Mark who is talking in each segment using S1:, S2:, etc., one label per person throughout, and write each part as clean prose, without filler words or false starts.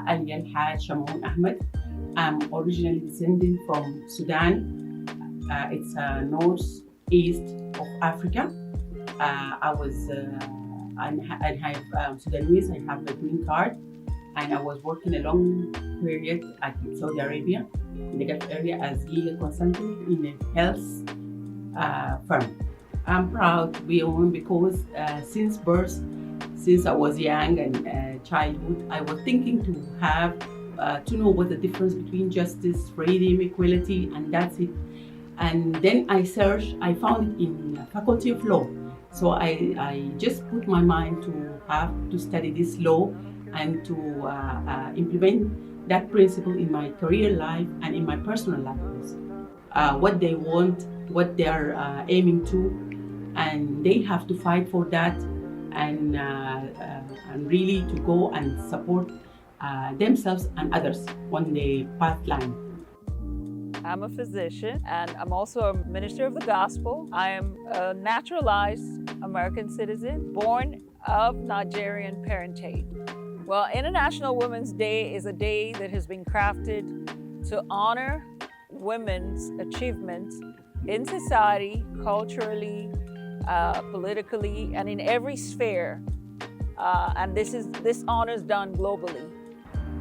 S1: Alian Haj Shamoun Ahmed. I'm originally descended from Sudan. It's northeast of Africa. I was I have Sudanese. I have a green card, and I was working a long period at Saudi Arabia in the Gulf area as legal consultant in a health firm. I'm proud to be a woman because since birth, since I was young and childhood, I was thinking to have to know what the difference between justice, freedom, equality, and that's it. And then I searched, I found it in Faculty of Law. So I just put my mind to have to study this law and to implement that principle in my career life and in my personal life also. What they want, what they are aiming to, and they have to fight for that and really to go and support themselves and others on the path line.
S2: I'm a physician and I'm also a minister of the gospel. I am a naturalized American citizen, born of Nigerian parentage. Well, International Women's Day is a day that has been crafted to honor women's achievements in society, culturally, politically, and in every sphere. And this honor is done globally.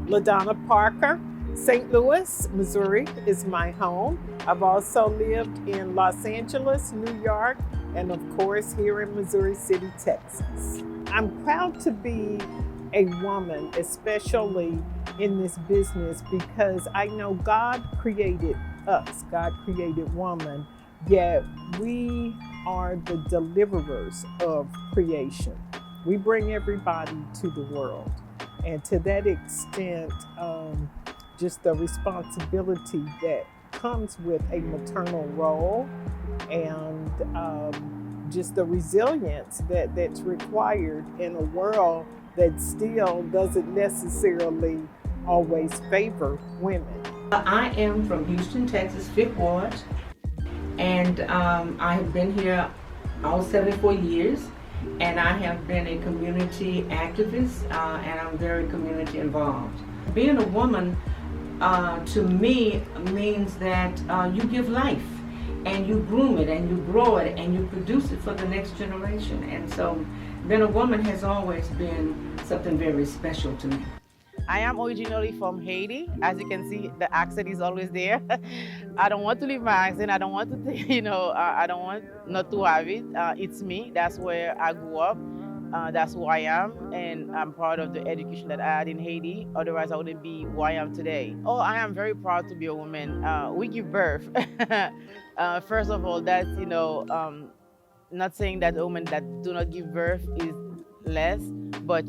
S3: LaDonna Parker, St. Louis, Missouri is my home. I've also lived in Los Angeles, New York, and of course here in Missouri City, Texas. I'm proud to be a woman, especially in this business, because I know God created us, God created woman, yet we are the deliverers of creation. We bring everybody to the world. And to that extent, just the responsibility that comes with a maternal role and just the resilience that's required in a world that still doesn't necessarily always favor women.
S4: I am from Houston, Texas, 5th Ward, and I have been here all 74 years, and I have been a community activist, and I'm very community involved. Being a woman, to me, means that you give life, and you groom it, and you grow it, and you produce it for the next generation. And so being a woman has always been something very special to me.
S5: I am originally from Haiti. As you can see, the accent is always there. I don't want to leave my accent. I don't want to, I don't want not to have it. It's me. That's where I grew up. That's who I am. And I'm proud of the education that I had in Haiti. Otherwise, I wouldn't be who I am today. Oh, I am very proud to be a woman. We give birth. First of all, that's, not saying that women that do not give birth is less, but,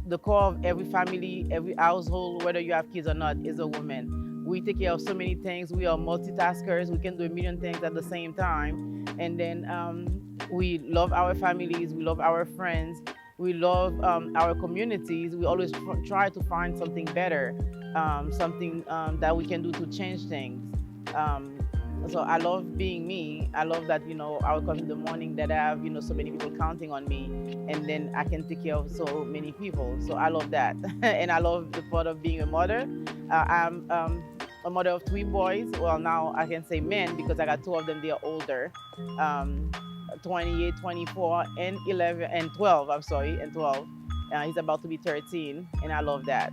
S5: the core of every family, every household, whether you have kids or not, is a woman. We take care of so many things. We are multitaskers. We can do a million things at the same time. And then we love our families. We love our friends. We love our communities. We always try to find something better, something that we can do to change things. So I love being me. I love that, I wake up in the morning that I have, so many people counting on me, and then I can take care of so many people. So I love that. And I love the part of being a mother. I'm a mother of 3 boys. Well, now I can say men because I got 2 of them, they are older. 28, 24, and 11, and 12, and 12. He's about to be 13, and I love that.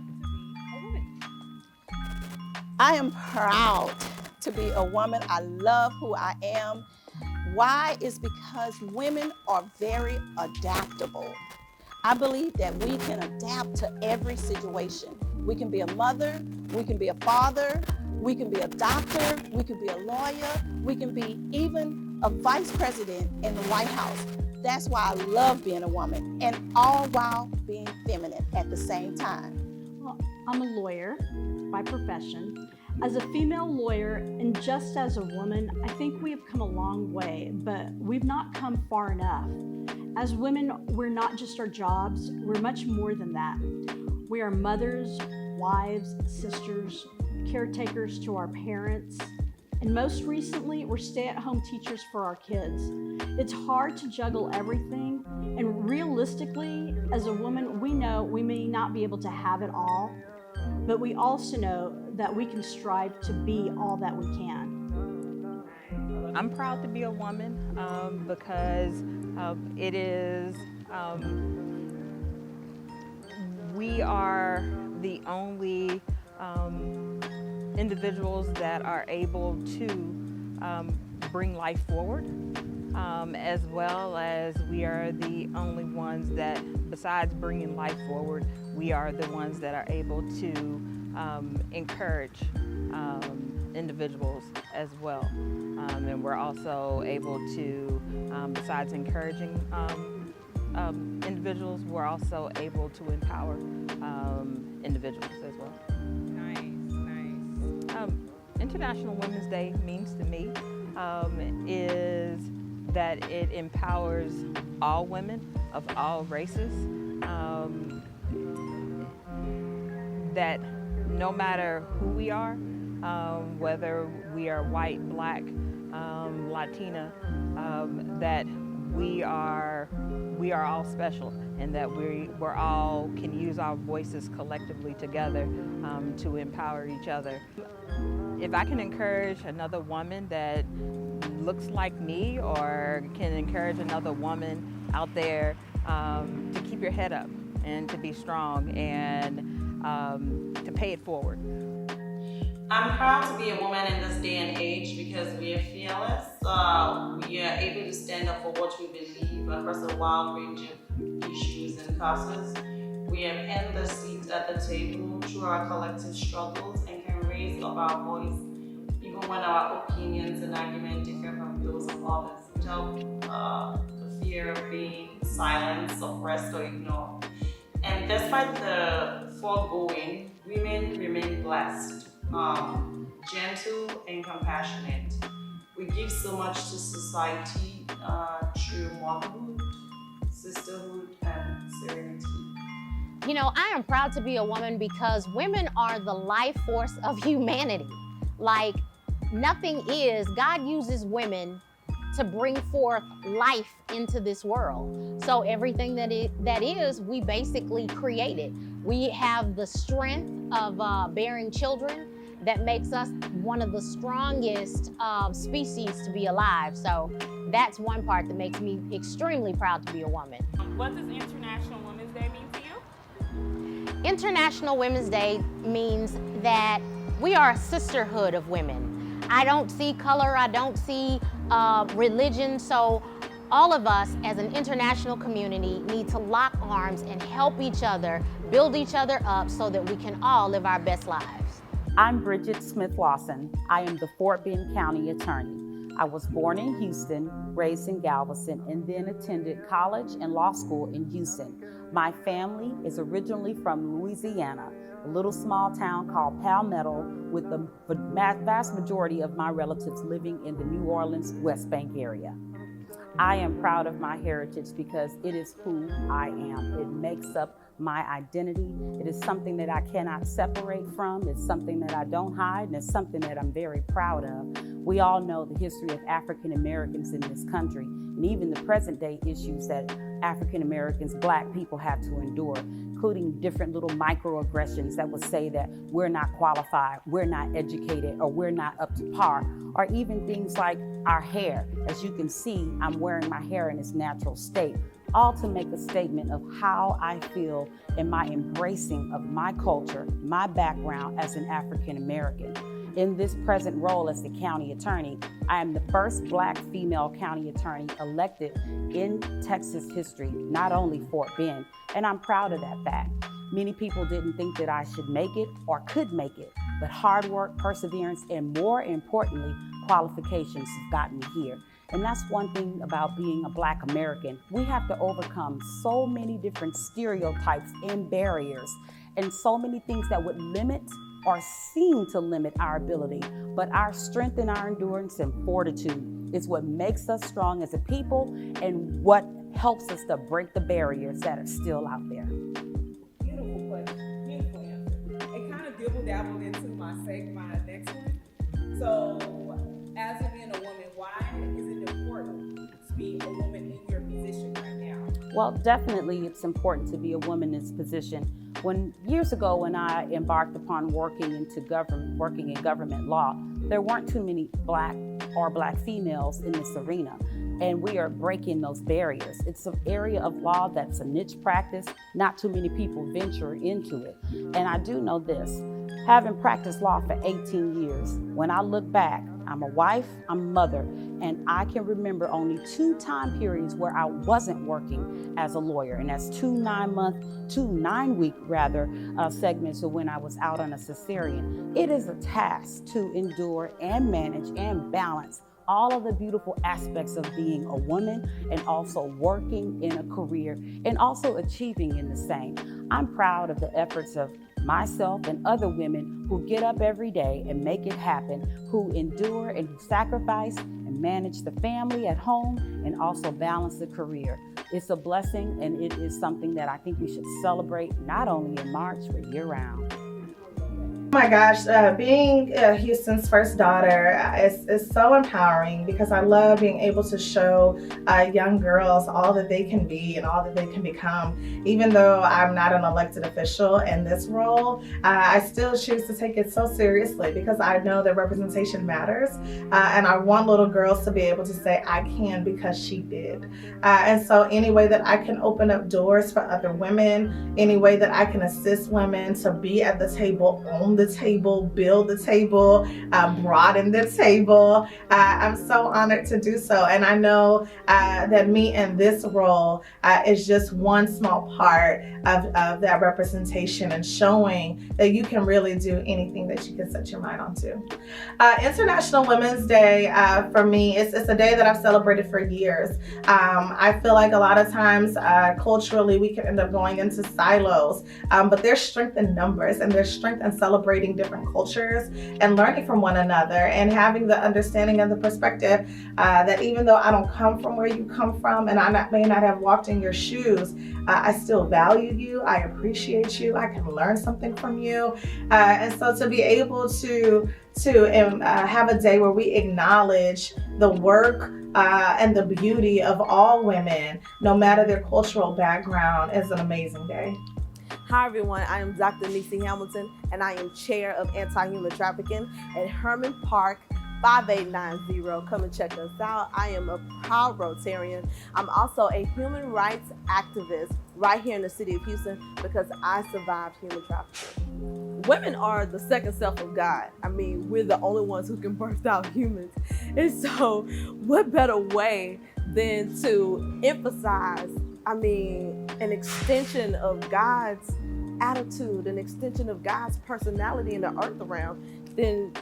S6: I am proud to be a woman. I love who I am. Why? Is because women are very adaptable. I believe that we can adapt to every situation. We can be a mother, we can be a father, we can be a doctor, we can be a lawyer, we can be even a vice president in the White House. That's why I love being a woman, and all while being feminine at the same time.
S7: Well, I'm a lawyer by profession. As a female lawyer, and just as a woman, I think we have come a long way, but we've not come far enough. As women, we're not just our jobs, we're much more than that. We are mothers, wives, sisters, caretakers to our parents, And most recently, we're stay-at-home teachers for our kids. It's hard to juggle everything, and realistically, as a woman, we know we may not be able to have it all, but we also know that we can strive to be all that we can.
S8: I'm proud to be a woman because it is, we are the only individuals that are able to bring life forward, as well as we are the only ones that, besides bringing life forward, we are the ones that are able to encourage individuals as well. And we're also able to, besides encouraging individuals, we're also able to empower individuals as well. International Women's Day means to me is that it empowers all women of all races, that no matter who we are, whether we are white, black, Latina, that we are all special, and that we're all can use our voices collectively together to empower each other. If I can encourage another woman that looks like me, or can encourage another woman out there to keep your head up and to be strong and to pay it forward.
S9: I'm proud to be a woman in this day and age because we are fearless. We are able to stand up for what we believe across a wide range of issues and causes. We have earned the seat at the table through our collective struggles and can raise up our voice even when our opinions and arguments differ from those of others without the fear of being silenced, suppressed, or ignored. And despite the foregoing, women remain blessed, gentle and compassionate. We give so much to society through motherhood, sisterhood, and serenity.
S10: You know, I am proud to be a woman because women are the life force of humanity. Like, nothing is, God uses women to bring forth life into this world. So everything that is, we basically created. We have the strength of bearing children that makes us one of the strongest species to be alive. So that's one part that makes me extremely proud to be a woman.
S11: What does International Women's Day mean to you?
S10: International Women's Day means that we are a sisterhood of women. I don't see color, I don't see religion, so all of us as an international community need to lock arms and help each other, build each other up so that we can all live our best lives.
S12: I'm Bridget Smith-Lawson. I am the Fort Bend County Attorney. I was born in Houston, raised in Galveston, and then attended college and law school in Houston. My family is originally from Louisiana, a little small town called Palmetto, with the vast majority of my relatives living in the New Orleans, West Bank area. I am proud of my heritage because it is who I am. It makes up my identity. It is something that I cannot separate from. It's something that I don't hide, and it's something that I'm very proud of. We all know the history of African Americans in this country, and even the present day issues that African Americans, Black people have to endure, including different little microaggressions that would say that we're not qualified, we're not educated, or we're not up to par, or even things like our hair. As you can see, I'm wearing my hair in its natural state, all to make a statement of how I feel in my embracing of my culture, my background as an African American. In this present role as the county attorney, I am the first Black female county attorney elected in Texas history, not only Fort Bend, and I'm proud of that fact. Many people didn't think that I should make it or could make it, but hard work, perseverance, and more importantly, qualifications have gotten me here. And that's one thing about being a Black American. We have to overcome so many different stereotypes and barriers, and so many things that would limit or seem to limit our ability. But our strength and our endurance and fortitude is what makes us strong as a people and what helps us to break the barriers that are still out there.
S13: Beautiful question, beautiful answer. It kind of dibble-dabbled into my next one. So
S12: Well, definitely it's important to be a woman in this position. Years ago when I embarked upon working in government law, there weren't too many black females in this arena. And we are breaking those barriers. It's an area of law that's a niche practice. Not too many people venture into it. And I do know this, having practiced law for 18 years, when I look back, I'm a wife, I'm a mother, and I can remember only 2 time periods where I wasn't working as a lawyer. And that's 2 9-week segments of when I was out on a cesarean. It is a task to endure and manage and balance all of the beautiful aspects of being a woman and also working in a career and also achieving in the same. I'm proud of the efforts of myself and other women who get up every day and make it happen, who endure and who sacrifice and manage the family at home and also balance the career. It's a blessing, and it is something that I think we should celebrate not only in March, but year-round.
S14: Oh my gosh, being Houston's first daughter is so empowering because I love being able to show young girls all that they can be and all that they can become. Even though I'm not an elected official in this role, I still choose to take it so seriously because I know that representation matters, and I want little girls to be able to say, I can because she did. And so any way that I can open up doors for other women, any way that I can assist women to be at the table, own the table, build the table, broaden the table. I'm so honored to do so. And I know that me in this role is just one small part of that representation and showing that you can really do anything that you can set your mind onto. International Women's Day, for me, it's a day that I've celebrated for years. I feel like a lot of times culturally we can end up going into silos, but there's strength in numbers and there's strength in celebrating different cultures and learning from one another and having the understanding and the perspective that even though I don't come from where you come from and I may not have walked in your shoes, I still value you, I appreciate you, I can learn something from you. And so to be able to have a day where we acknowledge the work and the beauty of all women, no matter their cultural background, is an amazing day.
S15: Hi everyone, I am Dr. Niecy Hamilton and I am Chair of Anti-Human Trafficking at Herman Park 5890. Come and check us out. I am a proud Rotarian. I'm also a human rights activist right here in the city of Houston because I survived human trafficking. Women are the second self of God. I mean, we're the only ones who can birth out humans. And so what better way than to emphasize, an extension of God's attitude, an extension of God's personality in the earth realm than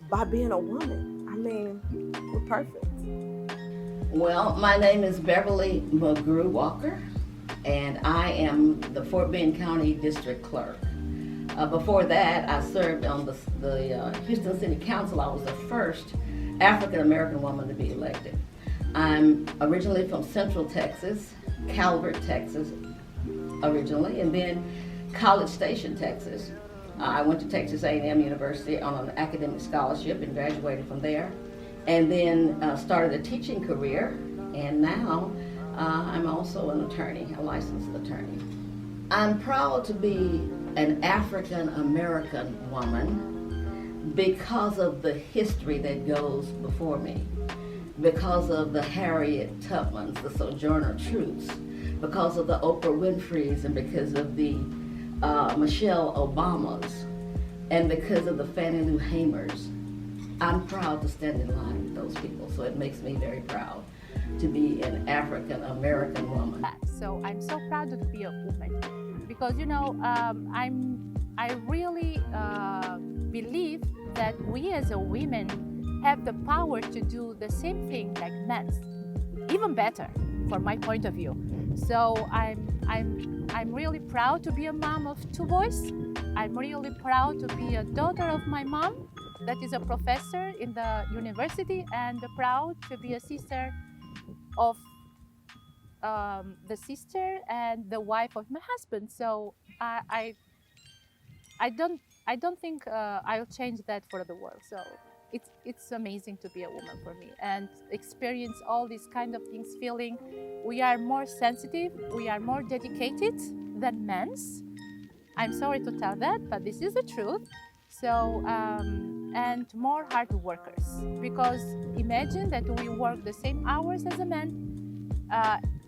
S15: by being a woman. We're perfect.
S16: Well, my name is Beverly McGrew Walker, and I am the Fort Bend County District Clerk. Before that, I served on the Houston City Council. I was the first African-American woman to be elected. I'm originally from Central Texas, Calvert, Texas, originally, and then College Station, Texas. I went to Texas A&M University on an academic scholarship and graduated from there, and then started a teaching career, and now I'm also an attorney, a licensed attorney. I'm proud to be an African American woman because of the history that goes before me, because of the Harriet Tubmans, the Sojourner Truths, because of the Oprah Winfreys, and because of the Michelle Obamas, and because of the Fannie Lou Hamers. I'm proud to stand in line with those people, so it makes me very proud to be an African American woman.
S17: So I'm so proud to be a woman because, I really believe that we as a women have the power to do the same thing like men, even better from my point of view. So I'm really proud to be a mom of 2 boys. I'm really proud to be a daughter of my mom that is a professor in the university, and proud to be a sister of the sister and the wife of my husband. So I don't think I'll change that for the world. So it's amazing to be a woman for me and experience all these kind of things, feeling we are more sensitive, we are more dedicated than men's. I'm sorry to tell that, but this is the truth. So, and more hard workers, because imagine that we work the same hours as a man.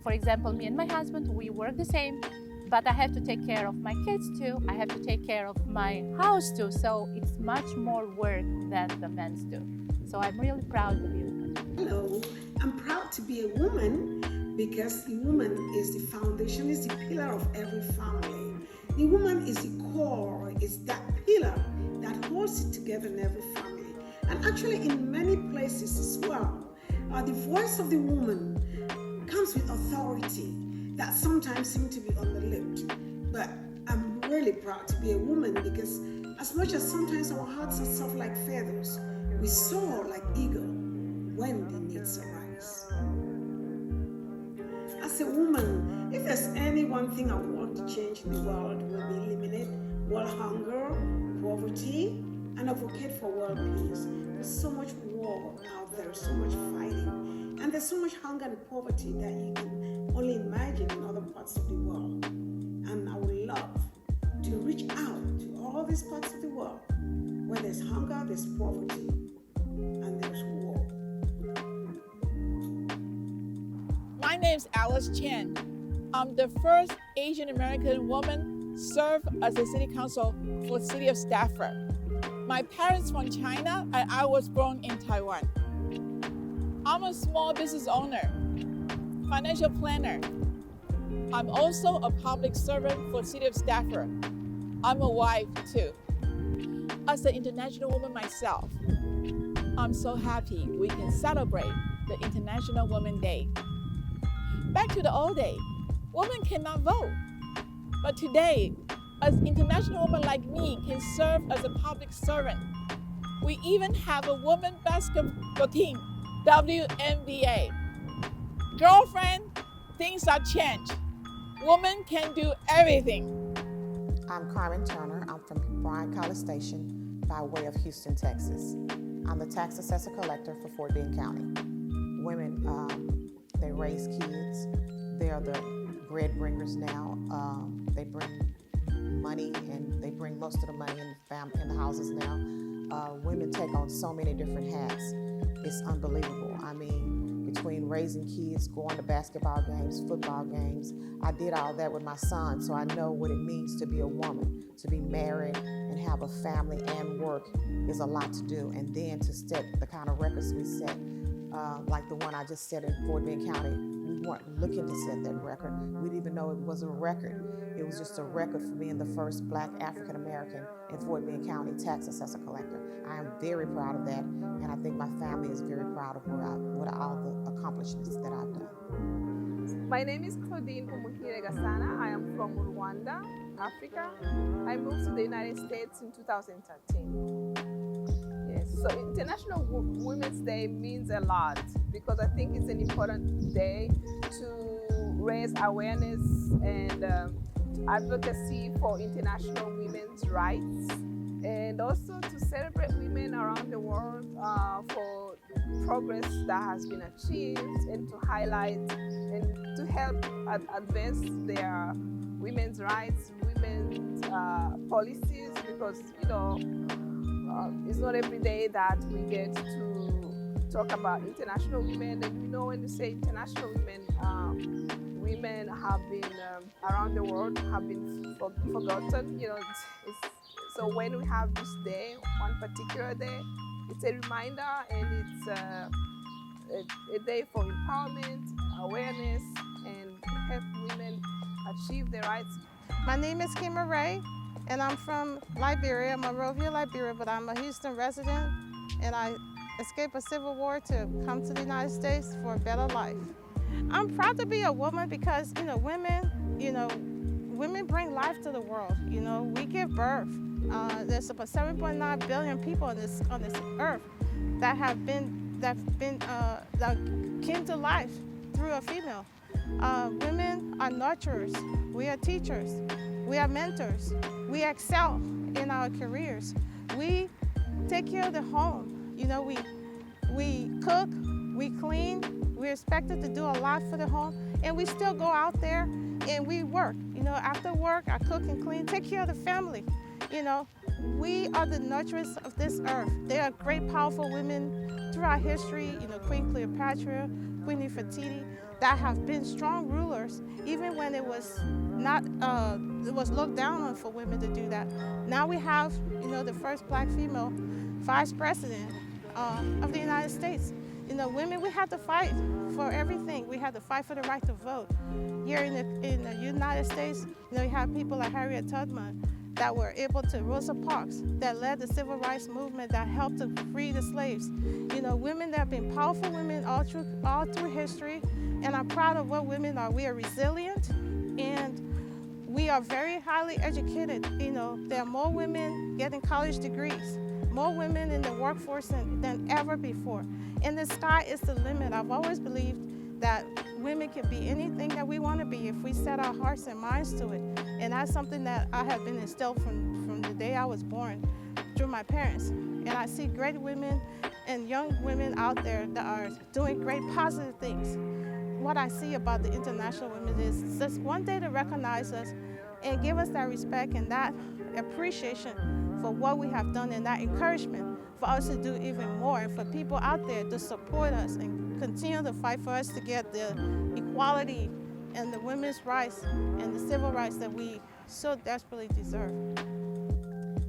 S17: For example, me and my husband, we work the same, but I have to take care of my kids too. I have to take care of my house too. So it's much more work than the men's do. So I'm really proud to be a woman.
S18: Hello, I'm proud to be a woman because the woman is the foundation, is the pillar of every family. The woman is the core, is that pillar that holds it together in every family. And actually in many places as well, the voice of the woman comes with authority that sometimes seem to be underlooked. But I'm really proud to be a woman because as much as sometimes our hearts are soft like feathers, we soar like eagle when the needs arise. As a woman, if there's any one thing I want to change in the world, it will be eliminate world hunger, poverty, and advocate for world peace. There's so much war out there, so much fighting, and there's so much hunger and poverty that you can only imagine in other parts of the world. And I would love to reach out to all these parts of the world where there's hunger, there's poverty, and there's war.
S19: My name's Alice Chen. I'm the first Asian American woman served as a city council for the city of Stafford. My parents from China and I was born in Taiwan. I'm a small business owner, financial planner. I'm also a public servant for the city of Stafford. I'm a wife too. As an international woman myself, I'm so happy we can celebrate the International Women's Day. Back to the old day, women cannot vote. But today, an international woman like me can serve as a public servant. We even have a women's basketball team, WNBA. Girlfriend, things have changed. Women can do everything.
S20: I'm Carmen Turner. I'm from Bryan College Station by way of Houston, Texas. I'm the tax assessor collector for Fort Bend County. Women, they raise kids. They are the bread bringers now. They bring money and they bring most of the money in the houses now. Women take on so many different hats. It's unbelievable. I mean, between raising kids, going to basketball games, football games, I did all that with my son, so I know what it means to be a woman, to be married and have a family and work is a lot to do. And then to set the kind of records we set, like the one I just set in Fort Bend County, we weren't looking to set that record. We didn't even know it was a record. It was just a record for being the first Black African American in Fort Bend County tax assessor collector. I am very proud of that, and I think my family is very proud of what all the accomplishments that I've done.
S21: My name is Claudine Umuhire Gasana. I am from Rwanda, Africa. I moved to the United States in 2013. Yes, so International Women's Day means a lot because I think it's an important day to raise awareness and advocacy for international women's rights, and also to celebrate women around the world for progress that has been achieved, and to highlight and to help advance their women's rights, women's policies, because it's not every day that we get to talk about international women. And when you say international women, women have been around the world have been forgotten. So when we have this day, one particular day, it's a reminder, and it's a day for empowerment, awareness, and help women achieve their rights.
S22: My name is Kima Ray, and I'm from Liberia, Monrovia, Liberia, but I'm a Houston resident, and I escaped a civil war to come to the United States for a better life. I'm proud to be a woman because, women bring life to the world. We give birth. There's about 7.9 billion people on this earth that came to life through a female. Women are nurturers. We are teachers. We are mentors. We excel in our careers. We take care of the home. You know, we cook, we clean, we're expected to do a lot for the home, and we still go out there and we work. You know, after work, I cook and clean, take care of the family. You know, we are the nurturers of this earth. There are great, powerful women throughout history, you know, Queen Cleopatra, Queen Nefertiti, that have been strong rulers, even when it was not, it was looked down on for women to do that. Now we have, you know, the first Black female vice president of the United States. You know, women, we had to fight for everything. We had to fight for the right to vote. Here in the United States, you know, you have people like Harriet Tubman that were able to, Rosa Parks, that led the civil rights movement that helped to free the slaves. You know, women that have been powerful women all through history, and I'm proud of what women are. We are resilient, and we are very highly educated. You know, there are more women getting college degrees, more women in the workforce than ever before. And the sky is the limit. I've always believed that women can be anything that we want to be if we set our hearts and minds to it. And that's something that I have been instilled from the day I was born through my parents. And I see great women and young women out there that are doing great positive things. What I see about the International Women is just one day to recognize us and give us that respect and that appreciation for what we have done and that encouragement for us to do even more, and for people out there to support us and continue to fight for us to get the equality and the women's rights and the civil rights that we so desperately deserve.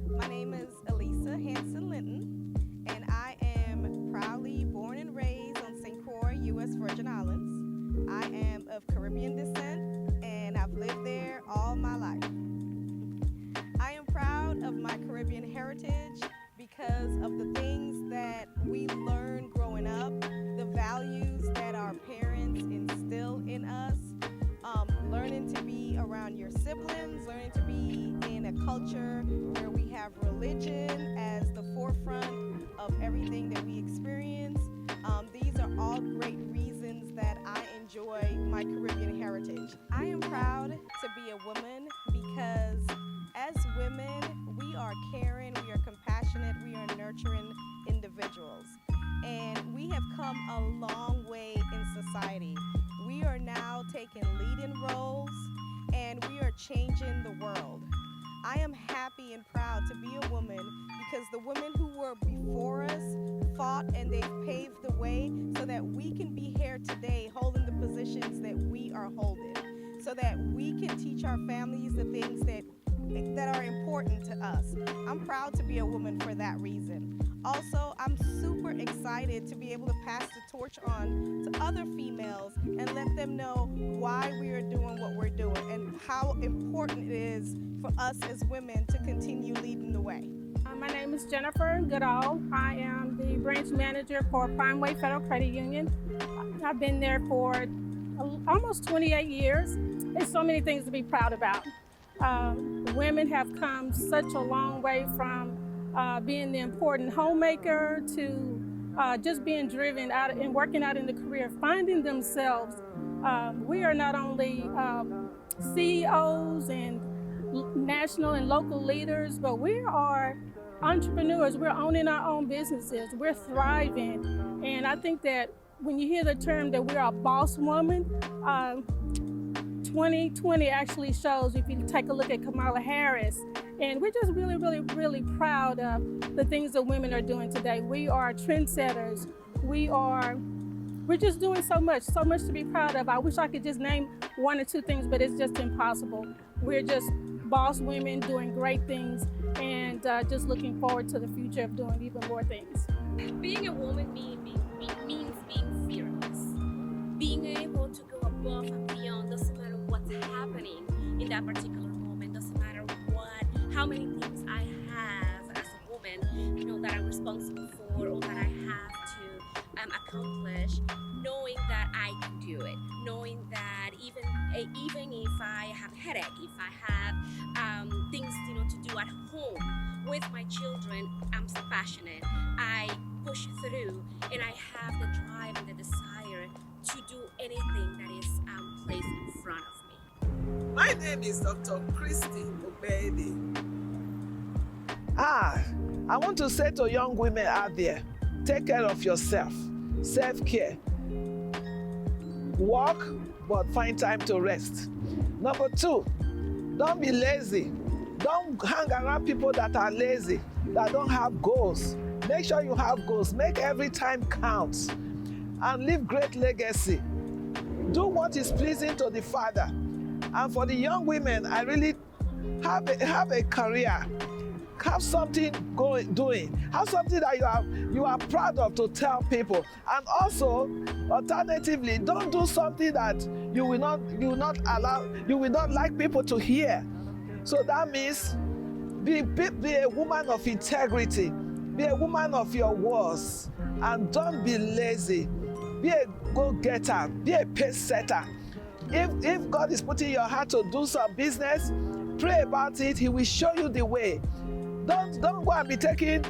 S1: My name is Elisa Hanson-Linton, and I am proudly born and raised on St. Croix, U.S. Virgin Islands. I am of Caribbean descent, and I've lived there all my life. I am proud of my Caribbean heritage because of the things that we learned growing up, the values that our parents instill in us, learning to be around your siblings, learning to be in a culture where we have religion as the forefront of everything that we experience. These are all great reasons that I enjoy my Caribbean heritage. I am proud to be a woman because as women, we are caring, we are compassionate, we are nurturing individuals. And we have come a long way in society. We are now taking leading roles and we are changing the world. I am happy and proud to be a woman because the women who were before us fought and they've paved the way so that we can be here today holding the positions that we are holding, so that we can teach our families the things that are important to us. I'm proud to be a woman for that reason. Also, I'm super excited to be able to pass the torch on to other females and let them know why we are doing what we're doing and how important it is for us as women to continue leading the way.
S2: My name is Jennifer Goodall. I am the branch manager for Primeway Federal Credit Union. I've been there for almost 28 years. There's so many things to be proud about. Women have come such a long way from being the important homemaker to just being driven out and working out in the career, finding themselves. We are not only CEOs and national and local leaders, but we are entrepreneurs. We're owning our own businesses. We're thriving. And I think that when you hear the term that we're a boss woman, 2020 actually shows, if you take a look at Kamala Harris, and we're just really, really, really proud of the things that women are doing today. We are trendsetters. We're just doing so much to be proud of. I wish I could just name one or two things, but it's just impossible. We're just boss women doing great things and just looking forward to the future of doing even more things.
S23: Being a woman means being fearless. Being able to go above and beyond, doesn't matter what's happening in that particular moment, doesn't matter how many things I have as a woman, that I'm responsible for or that I have to accomplish, knowing that I can do it, knowing that even if I have a headache, if I have things to do at home with my children, I'm so passionate. I push through, and I have the drive and the desire to do anything that is placed in front of me.
S24: My name is Dr. Christy Obedi. I want to say to young women out there,
S3: take care of yourself. Self-care. Work, but find time to rest. Number 2, don't be lazy. Don't hang around people that are lazy, that don't have goals. Make sure you have goals. Make every time count and leave great legacy. Do what is pleasing to the Father. And for the young women, I really have a career. Have something doing. Have something that you are proud of to tell people. And also, alternatively, don't do something that you will not like people to hear. So that means be a woman of integrity. Be a woman of your words. And don't be lazy. Be a go-getter. Be a pace setter. If God is putting your heart to do some business, pray about it. He will show you the way. Don't go and be taking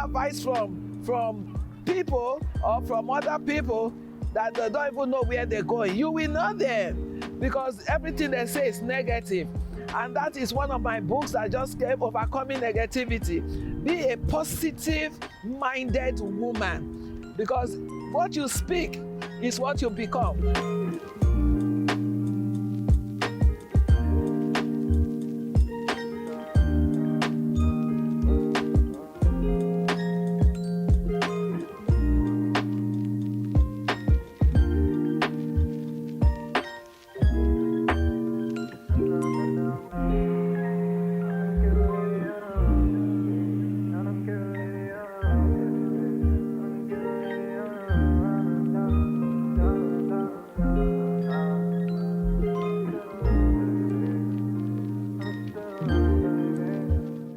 S3: advice from people or from other people that they don't even know where they're going. You will know them because everything they say is negative. And that is one of my books I just gave, Overcoming Negativity. Be a positive-minded woman because what you speak is what you become.